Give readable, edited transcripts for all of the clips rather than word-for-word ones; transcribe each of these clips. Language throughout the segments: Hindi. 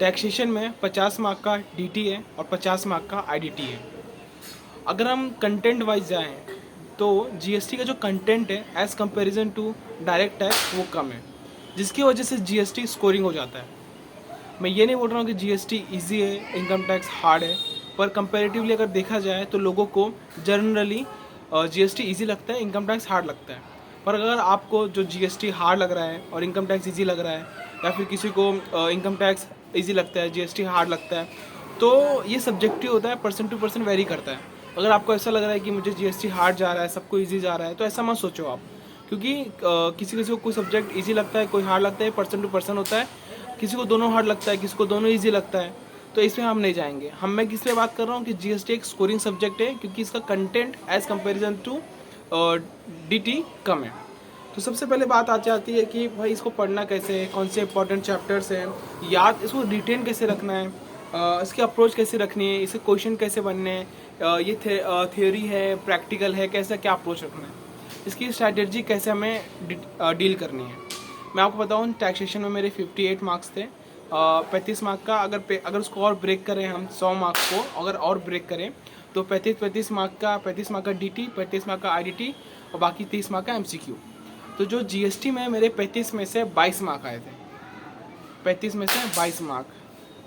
टैक्सेशन में 50 मार्क का डीटी है और 50 मार्क का आईडीटी है। अगर हम कंटेंट वाइज जाएं तो जीएसटी का जो कंटेंट है as comparison to direct tax वो कम है, जिसकी वजह से जीएसटी स्कोरिंग हो जाता है। मैं ये नहीं बोल रहा हूँ कि जीएसटी इजी है, इनकम टैक्स हार्ड है, पर कंपैरेटिवली अगर देखा जाए तो लोगों को जनरली जीएसटी इजी लगता है, इनकम टैक्स हार्ड लगता है। पर अगर आपको जो जीएसटी हार्ड लग रहा है और इनकम टैक्स इजी लग रहा है, या फिर किसी को इनकम टैक्स इजी लगता है, जीएसटी हार्ड लगता है, तो ये सब्जेक्टिव होता है, पर्सन टू पर्सन वेरी करता है। अगर आपको ऐसा लग रहा है कि मुझे जीएसटी हार्ड जा रहा है, सबको इजी जा रहा है, तो ऐसा मत सोचो आप, क्योंकि किसी किसी को कोई सब्जेक्ट इजी लगता है, कोई हार्ड लगता है, पर्सन टू पर्सन होता है। किसी को दोनों हार्ड लगता है, किसी को दोनों इजी लगता है, तो इसमें हम नहीं जाएंगे। मैं किस पे बात कर रहा हूँ कि जीएसटी एक स्कोरिंग सब्जेक्ट है, क्योंकि इसका content as comparison to DT कम है। तो सबसे पहले बात आ जाती है कि भाई इसको पढ़ना कैसे है, कौन से इंपॉर्टेंट चैप्टर्स हैं, याद इसको रिटेन कैसे रखना है, इसकी अप्रोच कैसे रखनी है, इसके क्वेश्चन कैसे बनने हैं, ये थियोरी है, प्रैक्टिकल है, कैसे क्या अप्रोच रखना है, इसकी स्ट्रैटेजी कैसे हमें डील करनी है। मैं आपको बताऊँ, टैक्सेशन में मेरे 58 मार्क्स थे। 35 मार्क का अगर उसको और ब्रेक करें हम 100 मार्क्स को अगर और ब्रेक करें तो 35 मार्क का डीटी, 35 मार्क का आईडीटी और बाकी 30 मार्क का एमसीक्यू। तो जो जीएसटी में मेरे 35 में से 22 मार्क आए थे, 35 में से 22 मार्क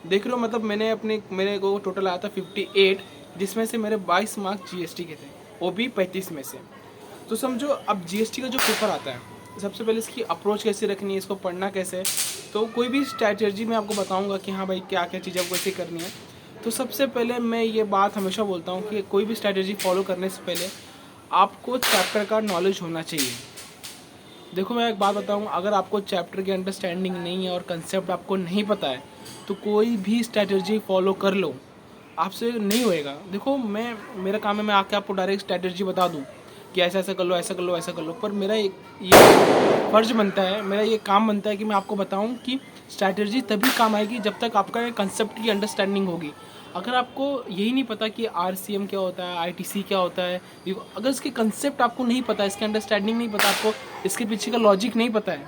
देख लो, मतलब मेरे को टोटल आया था 58, जिसमें से मेरे 22 मार्क जीएसटी के थे, वो भी 35 में से। तो समझो अब जीएसटी का जो पेपर आता है, सबसे पहले इसकी अप्रोच कैसे रखनी है, इसको पढ़ना कैसे, तो कोई भी स्ट्रैटेजी मैं आपको बताऊंगा कि हाँ भाई क्या क्या चीज़ें आपको कैसे करनी है। तो सबसे पहले मैं ये बात हमेशा बोलता हूँ कि कोई भी स्ट्रैटेजी फॉलो करने से पहले आपको चैप्टर का नॉलेज होना चाहिए। देखो मैं एक बात बताऊँ, अगर आपको चैप्टर की अंडरस्टैंडिंग नहीं है और कंसेप्ट आपको नहीं पता है तो कोई भी स्ट्रैटेजी फॉलो कर लो, आपसे नहीं होएगा। देखो मेरा काम है मैं आके आपको डायरेक्ट स्ट्रैटेजी बता दूँ कि ऐसा ऐसा कर लो, ऐसा कर लो, ऐसा कर लो, पर मेरा ये फ़र्ज बनता है, मेरा ये काम बनता है कि मैं आपको बताऊं कि स्ट्रैटेजी तभी काम आएगी जब तक आपका कंसेप्ट की अंडरस्टैंडिंग होगी। अगर आपको यही नहीं पता कि आरसीएम क्या होता है, आईटीसी क्या होता है, अगर इसके कंसेप्ट आपको नहीं पता, इसकी अंडरस्टैंडिंग नहीं पता, आपको इसके पीछे का लॉजिक नहीं पता है,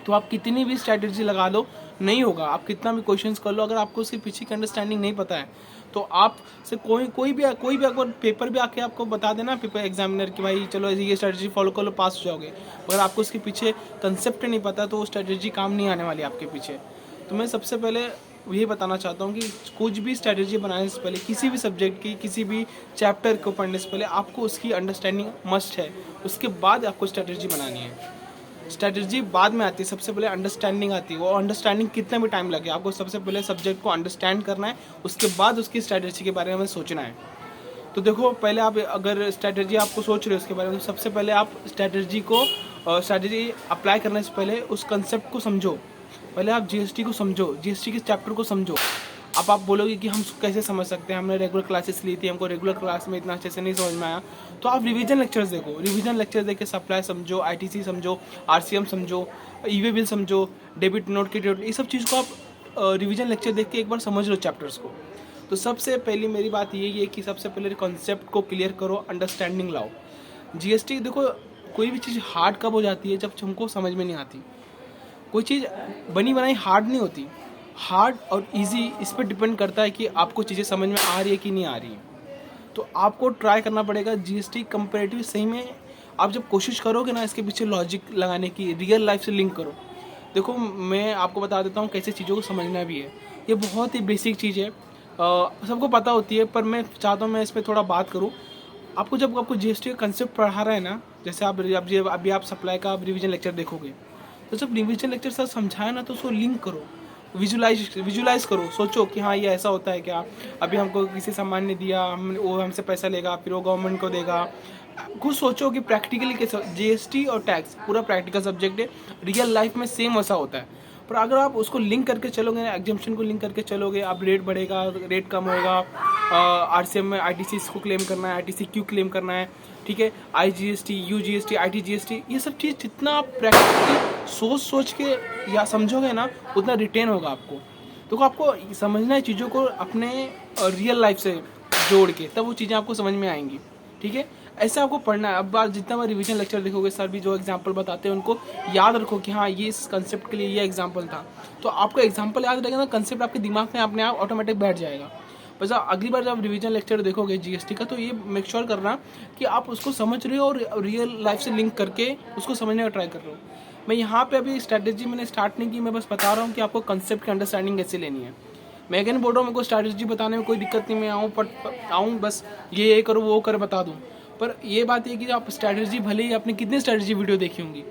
तो आप कितनी भी स्ट्रैटेजी लगा दो नहीं होगा। आप कितना भी क्वेश्चंस कर लो, अगर आपको उसके पीछे की अंडरस्टैंडिंग नहीं पता है तो आप से कोई भी अगर पेपर भी आके आपको बता देना, पेपर एग्जामिनर कि भाई चलो ये स्ट्रैटेजी फॉलो कर लो, पास हो जाओगे, अगर आपको उसके पीछे कंसेप्ट नहीं पता तो वो स्ट्रैटेजी काम नहीं आने वाली आपके पीछे। तो मैं सबसे पहले यही बताना चाहता हूँ कि कुछ भी स्ट्रैटेजी बनाने से पहले, किसी भी सब्जेक्ट की, किसी भी चैप्टर को पढ़ने से पहले आपको उसकी अंडरस्टैंडिंग मस्ट है, उसके बाद आपको स्ट्रैटेजी बनानी है। स्ट्रैटेजी बाद में आती है, सबसे पहले अंडरस्टैंडिंग आती है। वो अंडरस्टैंडिंग कितना भी टाइम लगे, आपको सबसे पहले सब्जेक्ट को अंडरस्टैंड करना है, उसके बाद उसकी स्ट्रैटेजी के बारे में सोचना है। तो देखो पहले आप अगर स्ट्रैटेजी आपको सोच रहे हो उसके बारे में, तो सबसे पहले आप स्ट्रैटेजी अप्लाई करने से पहले उस कंसेप्ट को समझो। पहले आप जीएसटी को समझो, जीएसटी के चैप्टर को समझो। अब आप बोलोगे कि हम कैसे समझ सकते हैं, हमने रेगुलर क्लासेस ली थी, हमको रेगुलर क्लास में इतना अच्छे से नहीं समझ में आया, तो आप रिवीजन लेक्चर्स देखो, रिवीजन लेक्चर देख के सप्लाई समझो, आईटीसी समझो, आरसीएम समझो, ईवे बिल समझो, डेबिट नोट क्रेडिट, ये सब चीज़ को आप रिवीजन लेक्चर देख के एक बार समझ लो चैप्टर्स को। तो सबसे पहली मेरी बात यही है कि सबसे पहले कॉन्सेप्ट को क्लियर करो, अंडरस्टैंडिंग लाओ। जीएसटी देखो, कोई भी चीज़ हार्ड कब हो जाती है, जब हमको समझ में नहीं आती। कोई चीज़ बनी बनाई हार्ड नहीं होती, हार्ड और इजी इस पर डिपेंड करता है कि आपको चीज़ें समझ में आ रही है कि नहीं आ रही है। तो आपको ट्राई करना पड़ेगा जीएसटी कंपैरेटिव सही में। आप जब कोशिश करोगे ना इसके पीछे लॉजिक लगाने की, रियल लाइफ से लिंक करो। देखो मैं आपको बता देता हूँ कैसे चीज़ों को समझना भी है। ये बहुत ही बेसिक चीज़ है, सबको पता होती है, पर मैं चाहता हूँ मैं इस पर थोड़ा बात करूँ। जब आपको जीएसटी का कंसेप्ट पढ़ा रहा है ना, जैसे अभी आप सप्लाई का रिवीजन लेक्चर देखोगे, तो जब रिवीजन लेक्चर सर समझाए ना तो उसको लिंक करो, विजुलाइज करो, सोचो कि हाँ ये ऐसा होता है क्या, अभी हमको किसी सामान ने दिया, वो हमसे पैसा लेगा, फिर वो गवर्नमेंट को देगा। खुद सोचो कि प्रैक्टिकली कैसे, जीएसटी और टैक्स पूरा प्रैक्टिकल सब्जेक्ट है, रियल लाइफ में सेम वैसा होता है। पर अगर आप उसको लिंक करके चलोगे ना, एग्जाम्पशन को लिंक करके चलोगे, आप रेट बढ़ेगा, रेट कम होएगा, आरसीएम में आईटीसी को क्लेम करना है, आईटीसी क्यों क्लेम करना है, ठीक है, आईजीएसटी, यूजीएसटी, आईटीजीएसटी, ये सब चीज़ जितना आप प्रैक्टिकली सोच के या समझोगे ना, उतना रिटेन होगा आपको। तो आपको समझना है चीज़ों को अपने रियल लाइफ से जोड़ के, तब वो चीज़ें आपको समझ में आएंगी, ठीक है। ऐसे आपको पढ़ना है। अब बार जितना बार रिवीजन लेक्चर देखोगे सर भी जो एग्जांपल बताते हैं उनको याद रखो कि हाँ ये इस कंसेप्ट के लिए ये एग्जांपल था, तो आपको एग्जांपल याद रहेगा ना, कंसेप्ट आपके दिमाग में अपने आप ऑटोमेटिक बैठ जाएगा। बस अगली बार जब रिवीजन लेक्चर देखोगे जीएसटी का, तो ये मेक श्योर करना कि आप उसको समझ रहे हो और रियल लाइफ से लिंक करके उसको समझने का ट्राई कर रहे हो। मैं यहाँ पे अभी स्ट्रैटेजी मैंने स्टार्ट नहीं की, मैं बस बता रहा हूँ कि आपको कंसेप्ट की अंडरस्टैंडिंग कैसे लेनी है। मैं अगेन बोल रहा हूँ, मेरे को स्ट्रैटेजी बताने में कोई दिक्कत नहीं, मैं आऊँ बस ये करो वो कर बता दूँ। पर ये बात है कि आप स्ट्रैटेजी, भले ही आपने कितनी स्ट्रैटेजी वीडियो देखी होंगी,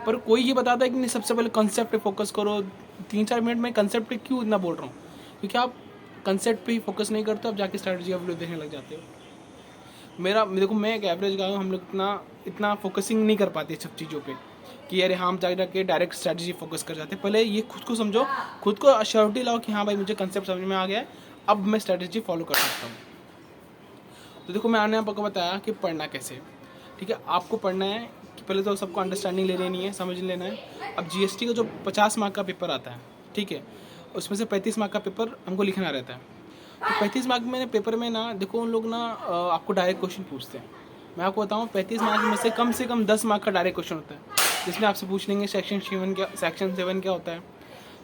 पर कोई ये बताता है कि नहीं सबसे पहले कंसेप्ट पे फोकस करो। 3-4 मिनट में कंसेप्ट पे क्यों इतना बोल रहा हूँ, क्योंकि आप कंसेप्ट पे ही फोकस नहीं करते, आप जाके स्ट्रैटेजी का वीडियो देखने लग जाते हो। देखो मैं एक एवरेज गाय हूँ, हम लोग इतना फोकसिंग नहीं कर पाते सब चीज़ों पे कि अरे हम जाके डायरेक्ट स्ट्रैटेजी फोकस कर जाते हैं। पहले ये खुद को समझो, खुद को अश्योरिटी लाओ कि हाँ भाई मुझे कंसेप्ट समझ में आ गया है, अब मैं स्ट्रैटेजी फॉलो कर सकता हूँ। तो देखो मैं आपको बताया कि पढ़ना कैसे, ठीक है। आपको पढ़ना है कि पहले तो सबको अंडरस्टैंडिंग ले लेनी है, समझ लेना है। अब जीएसटी का जो 50 मार्क का पेपर आता है, ठीक है, उसमें से 35 मार्क का पेपर हमको लिखना रहता है। तो 35 मार्क में पेपर में ना देखो उन लोग ना आपको डायरेक्ट क्वेश्चन पूछते हैं। मैं आपको बताऊँ 35 मार्क में से कम 10 मार्क का डायरेक्ट क्वेश्चन होता है, जिसमें आपसे पूछ लेंगे सेक्शन 7 क्या होता है,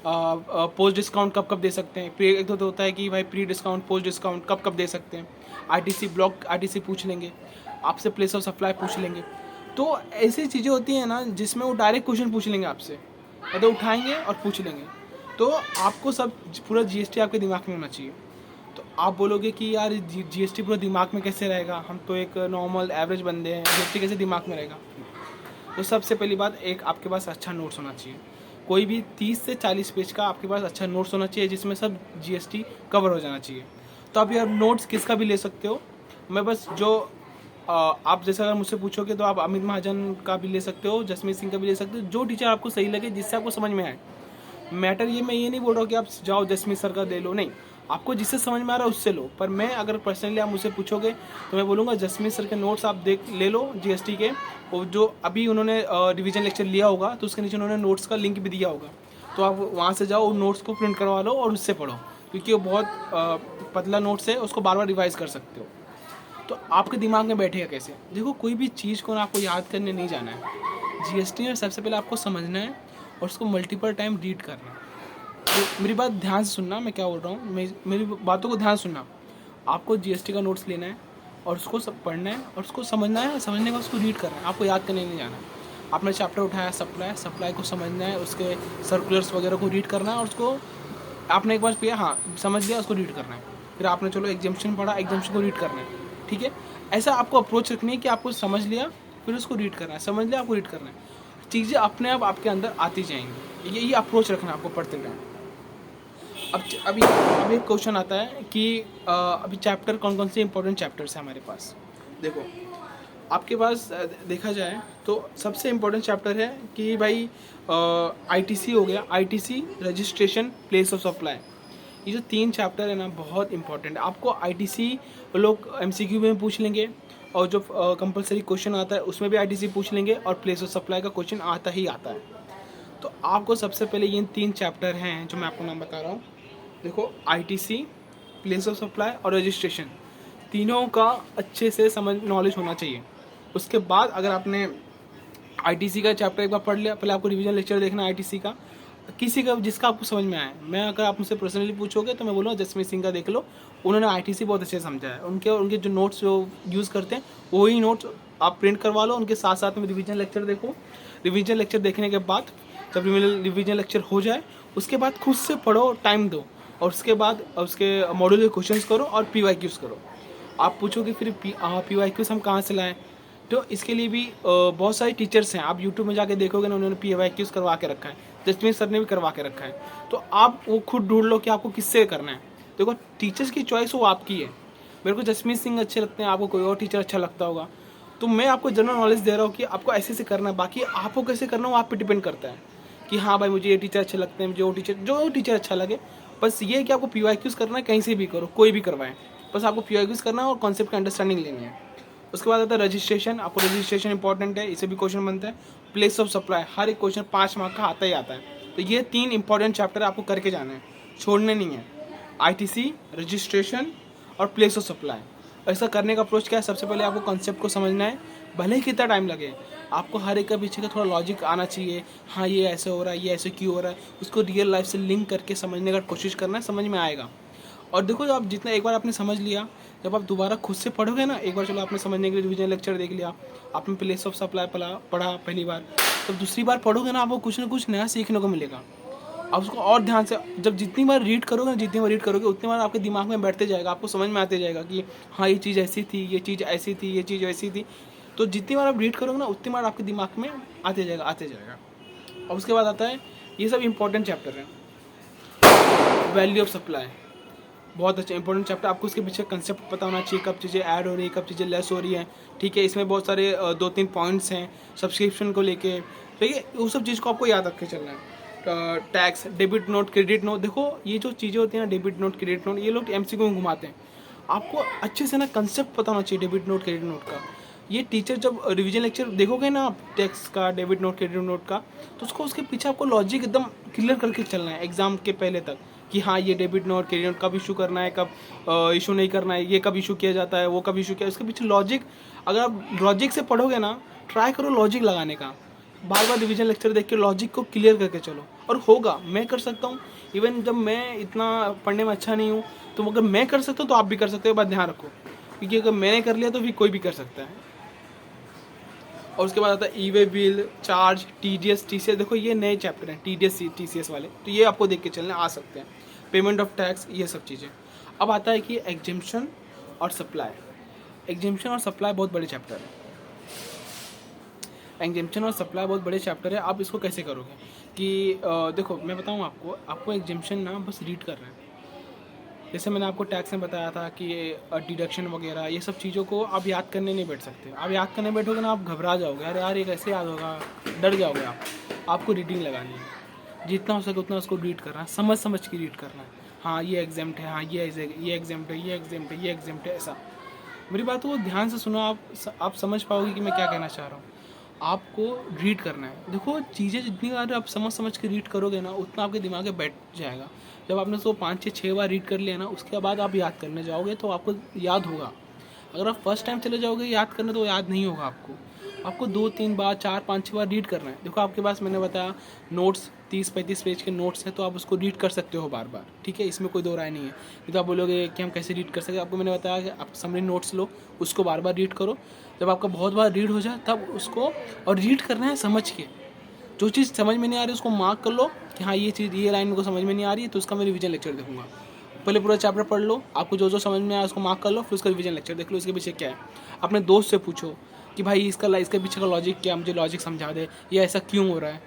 पोस्ट डिस्काउंट कब दे सकते हैं। एक तो होता है कि भाई प्री डिस्काउंट पोस्ट डिस्काउंट कब दे सकते हैं। आईटीसी ब्लॉक आईटीसी पूछ लेंगे आपसे, प्लेस ऑफ सप्लाई पूछ लेंगे। तो ऐसी चीज़ें होती हैं ना जिसमें वो डायरेक्ट क्वेश्चन पूछ लेंगे आपसे, मतलब उठाएंगे और पूछ लेंगे। तो आपको सब पूरा जीएसटी आपके दिमाग में होना चाहिए। तो आप बोलोगे कि यार जीएसटी पूरा दिमाग में कैसे रहेगा, हम तो एक नॉर्मल एवरेज बंदे हैं, जीएसटी कैसे दिमाग में रहेगा। तो सबसे पहली बात, एक आपके पास अच्छा नोट्स होना चाहिए। कोई भी 30 से 40 पेज का आपके पास अच्छा नोट्स होना चाहिए, जिसमें सब जीएसटी कवर हो जाना चाहिए। तो आप यार नोट्स किसका भी ले सकते हो, मैं बस जो आप जैसे अगर मुझसे पूछोगे तो आप अमित महाजन का भी ले सकते हो, जसमीत सिंह का भी ले सकते हो, जो टीचर आपको सही लगे, जिससे आपको समझ में आए। मैटर ये, मैं ये नहीं बोल रहा हूँ कि आप जाओ जसमीत सर का ले लो, नहीं, आपको जिससे समझ में आ रहा है उससे लो। पर मैं अगर पर्सनली आप मुझसे पूछोगे तो मैं बोलूँगा जसमीत सर के नोट्स आप ले लो जीएसटी के, और जो अभी उन्होंने रिवीजन लेक्चर लिया होगा तो उसके नीचे उन्होंने नोट्स का लिंक भी दिया होगा, तो आप वहाँ से जाओ, उन नोट्स को प्रिंट करवा लो और उससे पढ़ो, क्योंकि वो बहुत पतला नोट्स है, उसको बार बार रिवाइज कर सकते हो। तो आपके दिमाग में बैठेगा कैसे। देखो कोई भी चीज़ को ना आपको याद करने नहीं जाना है, जीएसटी में सबसे पहले आपको समझना है और उसको मल्टीपल टाइम रीड करना है। तो मेरी बात ध्यान से सुनना, मैं क्या बोल रहा हूँ, मेरी बातों को ध्यान सुनना। आपको जीएसटी का नोट्स लेना है और उसको सब पढ़ना है और उसको समझना है, समझने के बाद उसको रीड करना है, आपको याद करने नहीं जाना है। आपने चैप्टर उठाया सप्लाई को समझना है, उसके सर्कुलर्स वगैरह को रीड करना है, और उसको आपने एक बार पिया, हाँ समझ लिया, उसको रीड करना है। फिर आपने चलो एग्जाम्पशन पढ़ा, एग्जाम्पशन को रीड करना है, ठीक है। ऐसा आपको अप्रोच रखनी है कि आपको समझ लिया फिर उसको रीड करना है, समझ लिया आपको रीड करना है, चीज़ें अपने आप आपके अंदर आती जाएंगी। यही अप्रोच रखना है आपको पढ़ते टाइम। अभी एक क्वेश्चन आता है कि अभी चैप्टर कौन से इंपॉर्टेंट चैप्टर्स हैं हमारे पास। देखो आपके पास देखा जाए तो सबसे इम्पोर्टेंट चैप्टर है कि भाई आईटीसी हो गया, ITC, registration, place of supply. ये जो 3 चैप्टर है ना बहुत इंपॉर्टेंट है। आपको आईटीसी लोग एमसीक्यू में पूछ लेंगे, और जो कंपलसरी क्वेश्चन आता है उसमें भी आईटीसी पूछ लेंगे, और प्लेस ऑफ सप्लाई का क्वेश्चन आता ही आता है। तो आपको सबसे पहले ये 3 चैप्टर हैं जो मैं आपको नाम बता रहा हूँ। देखो आईटीसी, प्लेस ऑफ सप्लाई और रजिस्ट्रेशन, तीनों का अच्छे से नॉलेज होना चाहिए। उसके बाद अगर आपने आईटीसी का चैप्टर एक बार पढ़ लिया, पहले आपको रिवीजन लेक्चर देखना है आईटीसी का, किसी का जिसका आपको समझ में आए। मैं अगर आप मुझसे पर्सनली पूछोगे तो मैं बोलूँगा जसमीत सिंह का देख लो, उन्होंने आईटीसी बहुत अच्छे से समझा है। उनके जो नोट्स जो यूज़ करते हैं वही नोट्स आप प्रिंट करवा लो, उनके साथ साथ में रिवीजन लेक्चर देखो। रिवीजन लेक्चर देखने के बाद जब रिवीजन लेक्चर हो जाए उसके बाद खुद से पढ़ो, टाइम दो, और उसके बाद उसके मॉड्यूल के क्वेश्चंस करो और पीवाईक्यूज करो। आप पूछोगे फिर पीवाईक्यूज हम कहाँ से लाएं, तो इसके लिए भी बहुत सारे टीचर्स हैं। आप यूट्यूब में जाके देखोगे ना, उन्होंने पीवाईक्यूज करवा के रखा है, जसमीत सर ने भी करवा के रखा है। तो आप वो खुद ढूंढ लो कि आपको किससे करना है। देखो टिचर्स की चॉइस वो आपकी है। मेरे को जसमीत सिंह अच्छे लगते हैं, आपको कोई और टीचर अच्छा लगता होगा, तो मैं आपको जनरल नॉलेज दे रहा हूँ कि आपको ऐसे से करना है। बाकी आपको कैसे करना हो आप पे डिपेंड करता है कि हाँ भाई मुझे ये टीचर अच्छे लगते हैं, मुझे वो टीचर, जो टीचर अच्छा लगे। बस ये है कि आपको पीवाईक्यूज करना है, कहीं से भी करो, कोई भी करवाएं, बस आपको पीवाईक्यूज करना है और कॉन्सेप्ट की अंडरस्टैंडिंग लेनी है। उसके बाद आता है रजिस्ट्रेशन। आपको रजिस्ट्रेशन इंपॉर्टेंट है, इसे भी क्वेश्चन बनता है। प्लेस ऑफ सप्लाई, हर एक क्वेश्चन 5 मार्क का आता ही आता है। तो ये 3 इंपॉर्टेंट चैप्टर आपको करके जाना है, छोड़ने नहीं है। आईटीसी, रजिस्ट्रेशन और प्लेस ऑफ सप्लाई। ऐसा करने का अप्रोच क्या है, सबसे पहले आपको कॉन्सेप्ट को समझना है, भले ही कितना टाइम लगे, आपको हर एक का पीछे का थोड़ा लॉजिक आना चाहिए। हाँ ये ऐसे हो रहा है, ये ऐसे क्यों हो रहा है, उसको रियल लाइफ से लिंक करके समझने का कोशिश करना है, समझ में आएगा। और देखो आप जितना एक बार आपने समझ लिया, जब आप दोबारा खुद से पढ़ोगे ना, एक बार चलो आपने समझने के लिए रिवीजन लेक्चर देख लिया, आपने प्लेस ऑफ सप्लाई पढ़ा पहली बार, तब दूसरी बार पढ़ोगे ना, आपको कुछ ना कुछ नया सीखने को मिलेगा। आप उसको और ध्यान से जब जितनी बार रीड करोगे ना, जितनी बार रीड करोगे उतनी बार आपके दिमाग में बैठते जाएगा, आपको समझ में आते जाएगा कि हाँ ये चीज़ ऐसी थी, ये चीज़ ऐसी थी, ये चीज़ वैसी थी। तो जितनी बार आप रीड करोगे ना, उतनी बार आपके दिमाग में आते जाएगा। और उसके बाद आता है, ये सब इंपॉर्टेंट चैप्टर है, वैल्यू ऑफ सप्लाई, बहुत अच्छा इंपॉर्टेंट चैप्टर। आपको उसके पीछे कंसेप्ट पता होना चाहिए, कब चीज़ें ऐड हो रही है, कब चीज़ें लेस हो रही हैं, ठीक है। इसमें बहुत सारे 2-3 पॉइंट्स हैं सब्सक्रिप्शन को लेके, ठीक है। वो सब चीज़ को आपको याद रख के चलना है। Tax, debit note, credit note, देखो ये जो चीज़ें होती हैं ना, डेबिट नोट, क्रेडिट नोट, ये लोग एमसीक्यू में घुमाते हैं। आपको अच्छे से ना कंसेप्ट पता होना चाहिए डेबिट नोट, क्रेडिट नोट का। ये टीचर जब रिवीजन लेक्चर देखोगे ना आप, टैक्स का, डेबिट नोट, क्रेडिट नोट का, तो उसको उसके पीछे आपको लॉजिक एकदम क्लियर करके चलना है एग्जाम के पहले तक, कि हाँ ये डेबिट नोट, क्रेडिट नोट कब इशू करना है, कब इशू नहीं करना है, ये कब इशू किया जाता है, वो कब इशू किया, उसके पीछे लॉजिक। अगर आप लॉजिक से पढ़ोगे ना, ट्राई करो लॉजिक लगाने का, बार बार रिवीजन लेक्चर देख के लॉजिक को क्लियर करके चलो, और होगा। मैं कर सकता हूँ, इवन जब मैं इतना पढ़ने में अच्छा नहीं हूँ, तो अगर मैं कर सकता हूँ तो आप भी कर सकते हो, बात ध्यान रखो, क्योंकि अगर मैंने कर लिया तो फिर कोई भी कर सकता है। और उसके बाद आता है e way bill, charge, TDS, TCS, देखो ये नए चैप्टर हैं TDS TCS वाले, तो ये आपको देख के चलने आ सकते हैं। पेमेंट ऑफ टैक्स, ये सब चीज़ें। अब आता है कि एग्जेम्पशन और सप्लाई। एग्जेम्पशन और सप्लाई बहुत बड़े चैप्टर है। एग्जेम्पशन और सप्लाई बहुत बड़े चैप्टर है। आप इसको कैसे करोगे कि देखो मैं बताऊँ आपको एग्जेम्पशन ना बस रीड कर रहे हैं। जैसे मैंने आपको टैक्स में बताया था कि डिडक्शन वगैरह, ये सब चीज़ों को आप याद करने नहीं बैठ सकते। आप याद करने बैठोगे ना, आप घबरा जाओगे, अरे यार ये कैसे याद होगा, डर जाओगे आप। आपको रीडिंग लगानी है, जितना हो सके उतना उसको रीड करना है, समझ के रीड करना है। हाँ ये एग्जाम्प्ट है, हाँ ये एग्जाम्प्ट है, ये एग्जाम्प्ट है, ये एग्जाम्प्ट है, ऐसा। मेरी बात को ध्यान से सुनो, आप समझ पाओगे कि मैं क्या कहना चाह रहा हूँ। आपको रीड करना है। देखो चीज़ें जितनी बार आप समझ के रीड करोगे ना, उतना आपके दिमाग में बैठ जाएगा। जब आपने उसको 5-6 बार रीड कर लिया ना, उसके बाद आप याद करने जाओगे तो आपको याद होगा। अगर आप फर्स्ट टाइम चले जाओगे याद करने तो याद नहीं होगा आपको 2-3 बार, 4-5-6 बार रीड करना है। देखो आपके पास मैंने बताया नोट्स 30-35 पेज के नोट्स हैं, तो आप उसको रीड कर सकते हो बार बार, ठीक है, इसमें कोई दो राय नहीं है। नहीं तो आप बोलोगे कि हम कैसे रीड कर सकते हैं, आपको मैंने बताया कि आप समरी नोट्स लो, उसको बार बार रीड करो। जब आपका बहुत बार रीड हो जाए तब उसको, और रीड करना है समझ के। जो चीज़ समझ में नहीं आ रही उसको मार्क कर लो कि हाँ ये चीज़, ये लाइन मेरे को समझ में नहीं आ रही है, तो उसका मैं रिवीजन लेक्चर देखूंगा। पहले पूरा चैप्टर पढ़ लो, आपको जो समझ में आया उसको मार्क कर लो, फिर उसका रिवीजन लेक्चर देख लो इसके पीछे क्या है। अपने दोस्त से पूछो कि भाई इसके पीछे का लॉजिक क्या, मुझे लॉजिक समझा दे, ये ऐसा क्यों हो रहा है।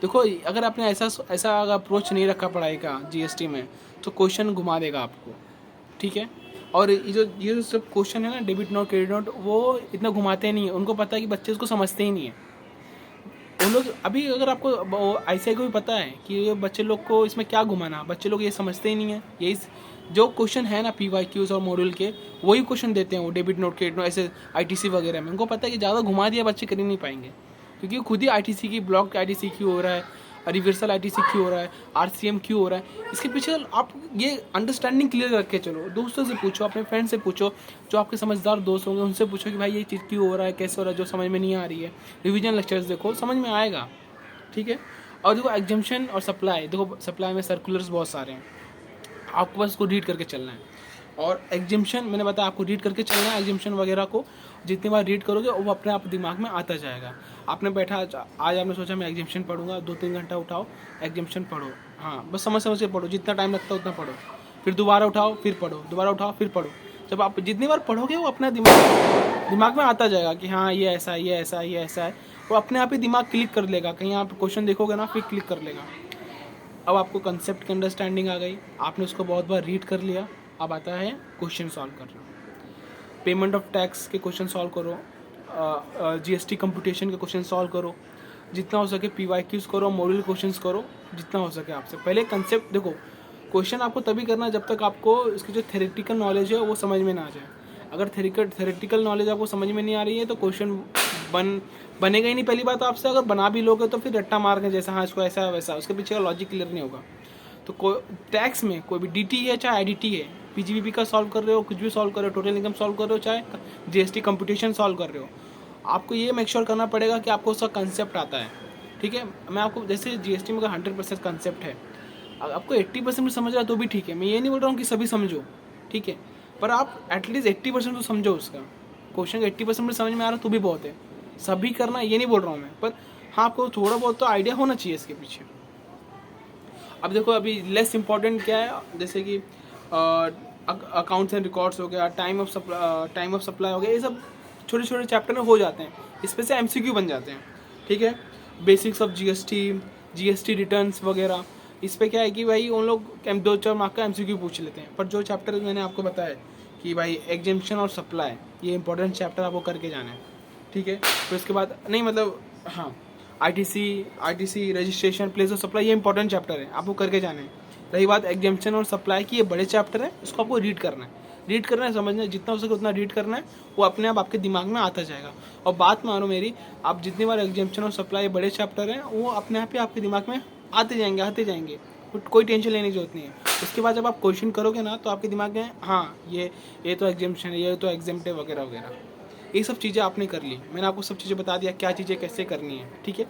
देखो अगर आपने ऐसा अगर अप्रोच नहीं रखा पढ़ाई का GST में, तो क्वेश्चन घुमा देगा आपको, ठीक है। और ये जो सब क्वेश्चन है ना, डेबिट नोट, क्रेडिट नोट, वो इतना घुमाते नहीं है, उनको पता है कि बच्चे उसको समझते ही नहीं है। उन लोग अभी, अगर आपको ICAI को भी पता है कि ये बच्चे लोग को इसमें क्या घुमाना, बच्चे लोग ये समझते ही नहीं है। यही जो क्वेश्चन है ना PYQs और मॉड्यूल के, वही क्वेश्चन देते हैं वो डेबिट नोट, क्रेडिट नोट, ऐसे ITC वगैरह में। उनको पता है कि ज़्यादा घुमा दिया बच्चे कर ही नहीं पाएंगे, क्योंकि खुद ही ITC की ब्लॉक ITC क्यों हो रहा है, रिवर्सल ITC क्यों हो रहा है, RCM क्यों हो रहा है, इसके पीछे आप ये अंडरस्टैंडिंग क्लियर रख के चलो। दोस्तों से पूछो, अपने फ्रेंड से पूछो, जो आपके समझदार दोस्त होंगे उनसे पूछो कि भाई ये चीज़ क्यों हो रहा है, कैसे हो रहा है, जो समझ में नहीं आ रही है। रिवीजन लेक्चर्स देखो, समझ में आएगा, ठीक है। और देखो एग्जेम्पशन और सप्लाई, देखो सप्लाई में सर्कुलर्स बहुत सारे हैं, आपको बस उसको रीड करके चलना है। और एग्जेम्पशन मैंने बताया आपको रीड करके चलना है। एग्जेम्पशन वगैरह को जितनी बार रीड करोगे वो अपने आप दिमाग में आता जाएगा। आपने बैठा आज आपने सोचा मैं एग्जेम्पशन पढ़ूंगा, 2-3 घंटा उठाओ एग्जेम्पशन पढ़ो, हाँ बस समझ के पढ़ो, जितना टाइम लगता है उतना पढ़ो, फिर दोबारा उठाओ फिर पढ़ो, दोबारा उठाओ फिर पढ़ो। जब आप जितनी बार पढ़ोगे वो अपना दिमाग में आता जाएगा कि हाँ ये ऐसा है, ये ऐसा है, ये ऐसा है। वो अपने आप ही दिमाग क्लिक कर लेगा, कहीं आप क्वेश्चन देखोगे ना फिर क्लिक कर लेगा। अब आपको कंसेप्ट की अंडरस्टैंडिंग आ गई, आपने उसको बहुत बार रीड कर लिया। अब आता है क्वेश्चन सॉल्व करना। पेमेंट ऑफ टैक्स के क्वेश्चन सॉल्व करो, GST कंप्यूटेशन के क्वेश्चन सॉल्व करो, जितना हो सके PYQs करो, मॉड्यूल क्वेश्चंस करो, जितना हो सके आपसे। पहले कंसेप्ट देखो, क्वेश्चन आपको तभी करना जब तक आपको इसकी जो थ्योरेटिकल नॉलेज है वो समझ में ना आ जाए। अगर थ्योरेटिकल नॉलेज आपको समझ में नहीं आ रही है तो क्वेश्चन बनेगा ही नहीं। पहली बात आपसे, अगर बना भी लोगे तो फिर रट्टा मार के जैसा हाँ इसको ऐसा वैसा, उसके पीछे का लॉजिक क्लियर नहीं होगा। तो टैक्स में कोई भी DT है चाहे IDT है, पीजीबीपी का सॉल्व कर रहे हो, कुछ भी सॉल्व कर रहे हो, टोटल इनकम सॉल्व कर रहे हो, चाहे जीएसटी कंप्यूटेशन सॉल्व कर रहे हो, आपको ये मेक श्योर करना पड़ेगा कि आपको उसका कंसेप्ट आता है। ठीक है, मैं आपको जैसे जीएसटी में 100% कंसेप्ट है, आपको 80% भी समझ रहा है तो भी ठीक है। मैं ये नहीं बोल रहा हूँ कि सभी समझो, ठीक है, पर आप एटलीस्ट 80% तो समझो उसका। क्वेश्चन 80% भी समझ में आ रहा तो भी बहुत है। सभी करना ये नहीं बोल रहा हूँ मैं, पर हाँ आपको थोड़ा बहुत तो आइडिया होना चाहिए इसके पीछे। अब देखो अभी लेस इम्पॉर्टेंट क्या है, जैसे कि अकाउंट्स एंड रिकॉर्ड्स हो गया, टाइम ऑफ सप्लाई हो गया, ये सब छोटे छोटे चैप्टर में हो जाते हैं, इस पर से एमसीक्यू बन जाते हैं। ठीक है, बेसिक्स ऑफ जीएसटी रिटर्न्स वगैरह, इस पे क्या है कि भाई उन लोग 2-4 मार्क का एमसीक्यू पूछ लेते हैं। पर जो चैप्टर मैंने आपको बताया कि भाई एग्जेम्पशन और सप्लाई, ये इंपॉर्टेंट चैप्टर आपको करके जाना है। ठीक है, फिर उसके बाद नहीं मतलब हाँ, ITC registration, place of supply, ये इंपॉर्टेंट चैप्टर है, आपको करके जाना है। रही बात एग्जेम्पशन और सप्लाई की, ये बड़े चैप्टर है, इसको आपको रीड करना है, समझना है, जितना हो सके उतना रीड करना है, वो अपने आप आपके दिमाग में आता जाएगा। और बात मानो मेरी, आप जितनी बार एग्जेम्पशन और सप्लाई बड़े चैप्टर हैं, वो अपने आप ही आपके दिमाग में आते जाएंगे, कोई टेंशन लेने की जरूरत नहीं है। उसके बाद जब आप क्वेश्चन करोगे ना, तो आपके दिमाग में हाँ ये तो एग्जेम्पशन है, ये तो एग्जेम्प्ट है वगैरह वगैरह, ये सब चीज़ें आपने कर ली। मैंने आपको सब चीज़ें बता दिया, क्या चीज़ें कैसे करनी है। ठीक है,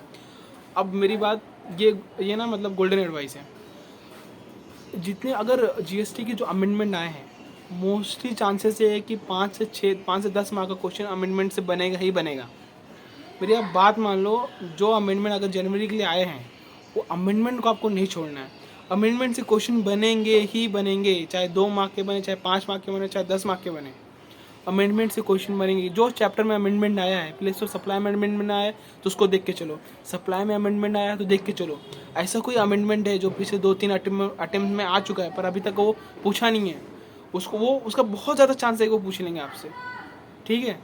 अब मेरी बात ये ना मतलब गोल्डन एडवाइस है, जितने अगर जीएसटी की जो अमेंडमेंट आए हैं, मोस्टली चांसेस ये है कि 5 से 10 मार्क का क्वेश्चन अमेंडमेंट से बनेगा ही बनेगा। मेरी आप बात मान लो, जो अमेंडमेंट अगर जनवरी के लिए आए हैं, वो अमेंडमेंट को आपको नहीं छोड़ना है। अमेंडमेंट से क्वेश्चन बनेंगे ही बनेंगे, चाहे 2 मार्क के बने, चाहे 5 मार्क के बने, चाहे 10 मार्क के बने, अमेंडमेंट से क्वेश्चन बनेंगे। जो चैप्टर में अमेंडमेंट आया है, प्लेस ऑफ सप्लाई में अमेंडमेंट आया है तो उसको देख के चलो, सप्लाई में अमेंडमेंट आया है तो देख के चलो। ऐसा कोई अमेंडमेंट है जो पिछले 2-3 अटेम्प्ट में आ चुका है पर अभी तक वो पूछा नहीं है, उसका बहुत ज़्यादा चांस है कि वो पूछ लेंगे आपसे। ठीक है,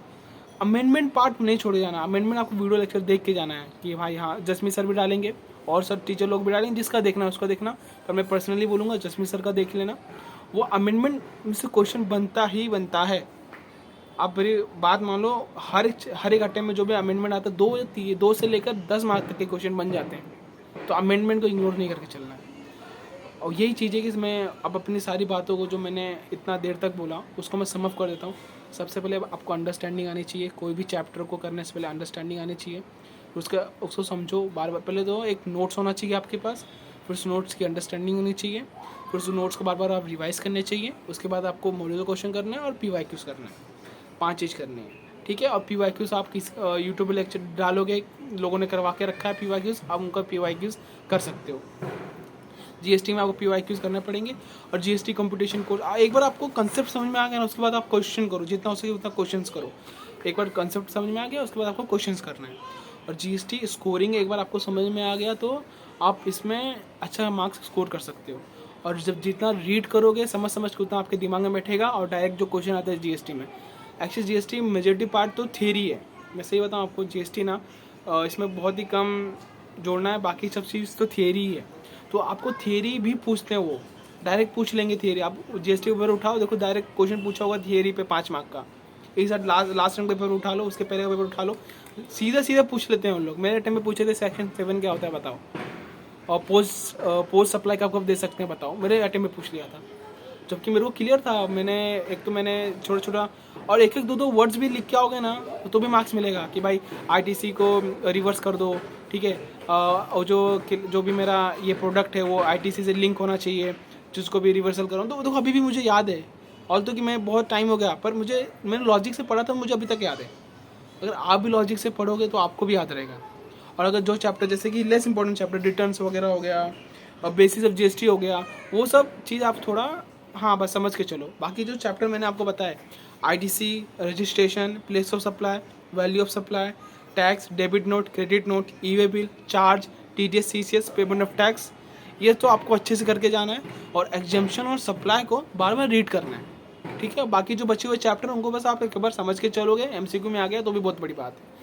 अमेंडमेंट पार्ट नहीं छोड़े जाना, अमेंडमेंट आपको वीडियो लेक्चर देख के जाना है कि भाई हाँ, जसमीत सर भी डालेंगे और सर टीचर लोग भी डालेंगे, जिसका देखना है उसका देखना, पर मैं पर्सनली बोलूँगा जसमीत सर का देख लेना। वो अमेंडमेंट में से क्वेश्चन बनता ही बनता है। आप मेरी बात मान लो, हर एक अटेम्प्ट में जो भी अमेंडमेंट आता है, 2 से लेकर 10 मार्क तक के क्वेश्चन बन जाते हैं। तो अमेंडमेंट को इग्नोर नहीं करके चलना है। और यही चीज़ है कि मैं अब अपनी सारी बातों को जो मैंने इतना देर तक बोला उसको मैं सम अप कर देता हूँ। सबसे पहले आपको अंडरस्टैंडिंग आनी चाहिए, कोई भी चैप्टर को करने से पहले अंडरस्टैंडिंग आनी चाहिए, उसको समझो बार बार। पहले तो एक नोट्स होना चाहिए आपके पास, फिर उस नोट्स की अंडरस्टैंडिंग होनी चाहिए, फिर उस नोट्स को बार बार आप रिवाइज करने चाहिए। उसके बाद आपको मॉड्यूल क्वेश्चन करना है और PYQs करना है, 5 चीज़ करनी है। ठीक है, और PYQs आप किस यूट्यूब लेक्चर डालोगे, लोगों ने करवा के रखा है PYQs, आप उनका PYQs कर सकते हो। जीएसटी में आपको PYQs करने पड़ेंगे। और जीएसटी कंपटीशन कोर्स, एक बार आपको कंसेप्ट समझ में आ गया ना, उसके बाद आप क्वेश्चन करो, जितना हो सके उतना क्वेश्चंस करो। एक बार कंसेप्ट समझ में आ गया, उसके बाद आपको क्वेश्चंस करना है। और जीएसटी स्कोरिंग एक बार आपको समझ में आ गया तो आप इसमें अच्छा मार्क्स स्कोर कर सकते हो। और जब जितना रीड करोगे समझ के उतना आपके दिमाग में बैठेगा। और डायरेक्ट जो क्वेश्चन आता है जीएसटी में, एक्चुअली जीएसटी मेजॉरिटी पार्ट तो थियरी है, मैं सही बताऊँ आपको, जीएसटी ना इसमें बहुत ही कम जोड़ना है, बाकी सब चीज़ तो थियरी ही है। तो आपको थियरी भी पूछते हैं, वो डायरेक्ट पूछ लेंगे थियरी। आप जीएसटी पेपर उठाओ, देखो डायरेक्ट क्वेश्चन पूछा होगा थियरी पे 5 मार्क का। एक साथ लास्ट रंग पेपर उठा लो, उसके पहले का पेपर उठा लो, सीधा पूछ लेते हैं उन लोग। मेरे टाइम में पूछे थे सेक्शन 7 क्या होता है बताओ, और पोस्ट सप्लाई कब दे सकते हैं बताओ, मेरे अटेम्प्ट में पूछ लिया था, जबकि मेरे को क्लियर था। मैंने छोटा और एक 2 वर्ड्स भी लिख के आओगे ना तो भी मार्क्स मिलेगा कि भाई आईटीसी को रिवर्स कर दो। ठीक है, और जो भी मेरा ये प्रोडक्ट है वो आईटीसी से लिंक होना चाहिए, जिसको भी रिवर्सल करो। तो देखो अभी भी मुझे याद है, और तो कि मैं बहुत टाइम हो गया, पर मैंने लॉजिक से पढ़ा था, मुझे अभी तक याद है। अगर आप भी लॉजिक से पढ़ोगे तो आपको भी याद रहेगा। और अगर जो चैप्टर जैसे कि लेस इंपॉर्टेंट चैप्टर, रिटर्न्स वगैरह हो गया और बेसिस ऑफ जीएसटी हो गया, वो सब चीज़ आप थोड़ा हाँ बस समझ के चलो। बाकी जो चैप्टर मैंने आपको बताया, ITC, registration, place of supply, value of supply, tax, debit note, credit note, e-way bill, charge, TDS, CCS, payment of tax, ये तो आपको अच्छे से करके जाना है। और एग्जेम्पशन और सप्लाई को बार बार रीड करना है। ठीक है, बाकी जो बचे हुए चैप्टर उनको बस आप एक बार समझ के चलोगे, MCQ में आ गया तो भी बहुत बड़ी बात है।